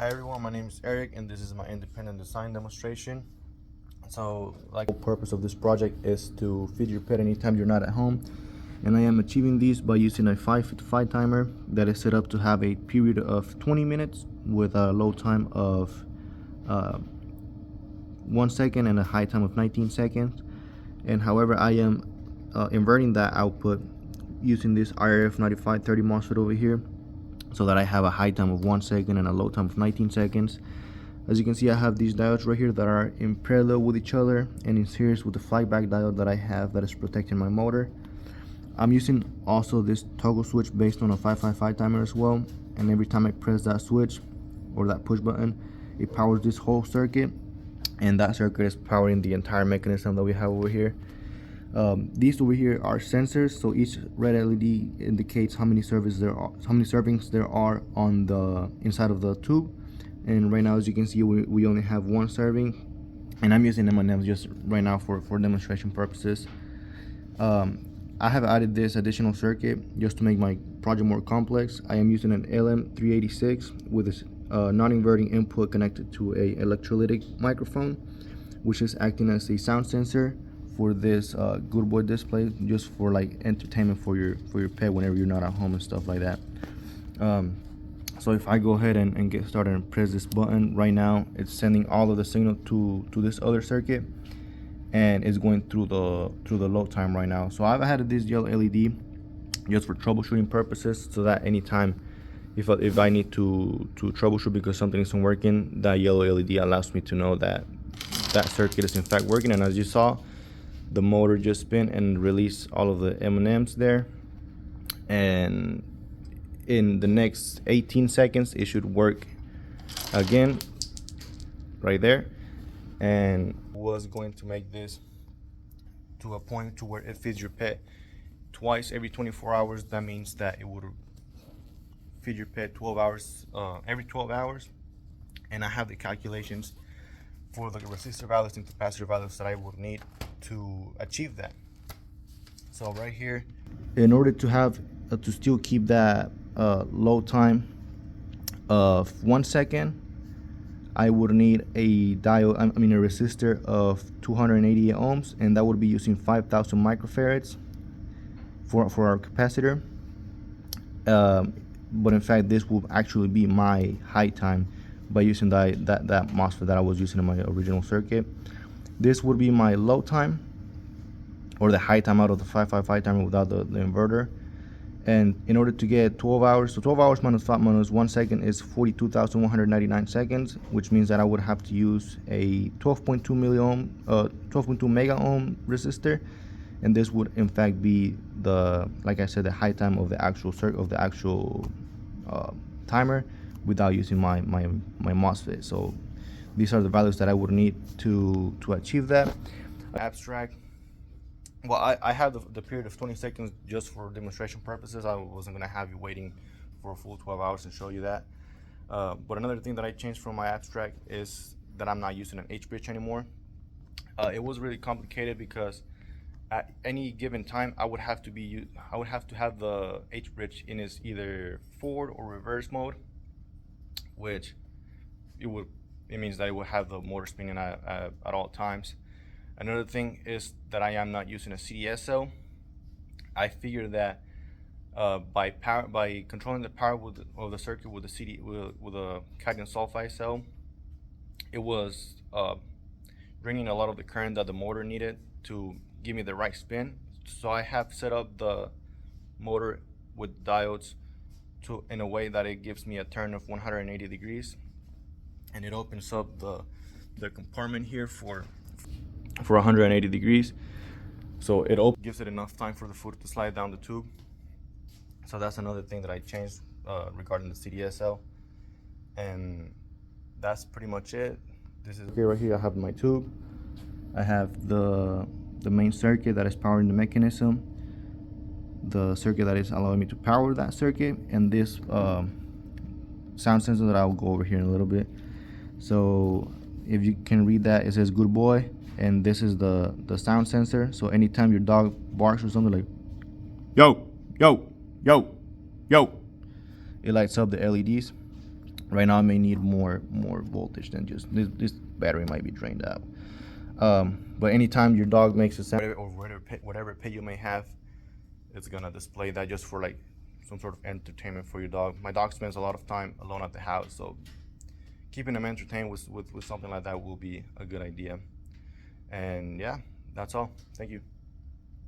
Hi everyone, my name is Eric and this is my independent design demonstration. So the purpose of this project is to feed your pet anytime you're not at home, and I am achieving these by using a 555 timer that is set up to have a period of 20 minutes with a low time of 1 second and a high time of 19 seconds. And however, I am inverting that output using this IRF 9530 MOSFET over here, so that I have a high time of 1 second and a low time of 19 seconds. As you can see, I have these diodes right here that are in parallel with each other and in series with the flyback diode that I have that is protecting my motor. I'm using also this toggle switch based on a 555 timer as well, and every time I press that switch or that push button, it powers this whole circuit, and that circuit is powering the entire mechanism that we have over here. These over here are sensors, so each red LED indicates how many servings there are on the inside of the tube. And right now, as you can see, we only have one serving, and I'm using M&Ms just right now for demonstration purposes. I have added this additional circuit just to make my project more complex. I am using an LM386 with this non-inverting input connected to a electrolytic microphone, which is acting as a sound sensor for this good boy display, just for like entertainment for your pet whenever you're not at home and stuff like that. So if I go ahead and get started and press this button right now, it's sending all of the signal to this other circuit, and it's going through the load time right now. So I've added this yellow LED just for troubleshooting purposes, so that anytime if I need to troubleshoot because something isn't working, that yellow LED allows me to know that that circuit is in fact working. And as you saw, the motor just spin and release all of the M&Ms there, and in the next 18 seconds it should work again right there. And was going to make this to a point to where it feeds your pet twice every 24 hours. That means that it would feed your pet 12 hours every 12 hours. And I have the calculations for the resistor values and capacitor values that I would need to achieve that. So right here, in order to have to still keep that load time of 1 second, I would need a diode, a resistor of 288 ohms, and that would be using 5,000 microfarads for our capacitor. But in fact, this will actually be my high time by using that MOSFET that I was using in my original circuit. This would be my low time, or the high time out of the 555 timer without the inverter. And in order to get 12 hours, so 12 hours minus 1 second is 42,199 seconds, which means that I would have to use a 12.2 mega ohm resistor, and this would in fact be like I said, the high time of the actual timer without using my MOSFET. So these are the values that I would need to achieve that. Abstract. Well, I have the period of 20 seconds just for demonstration purposes. I wasn't going to have you waiting for a full 12 hours and show you that. But another thing that I changed from my abstract is that I'm not using an H-bridge anymore. It was really complicated because at any given time I would have to have the H-bridge in its either forward or reverse mode, which it means that it will have the motor spinning at all times. Another thing is that I am not using a CDSL. I figured that by controlling the power of the circuit with a cadmium sulfide cell, it was bringing a lot of the current that the motor needed to give me the right spin. So I have set up the motor with diodes in a way that it gives me a turn of 180 degrees, and it opens up the compartment here for 180 degrees. So it gives it enough time for the food to slide down the tube. So that's another thing that I changed regarding the CDSL, and that's pretty much it. This is okay. Right here I have my tube. I have the main circuit that is powering the mechanism, the circuit that is allowing me to power that circuit, and this sound sensor that I'll go over here in a little bit. So if you can read that, it says good boy, and this is the sound sensor. So anytime your dog barks or something like yo yo yo yo, it lights up the LEDs. Right now I may need more voltage than just this battery might be drained out. But anytime your dog makes a sound, or whatever pet you may have, it's gonna display that just for like some sort of entertainment for your dog. My dog spends a lot of time alone at the house, so keeping him entertained with something like that will be a good idea. And yeah, that's all. Thank you.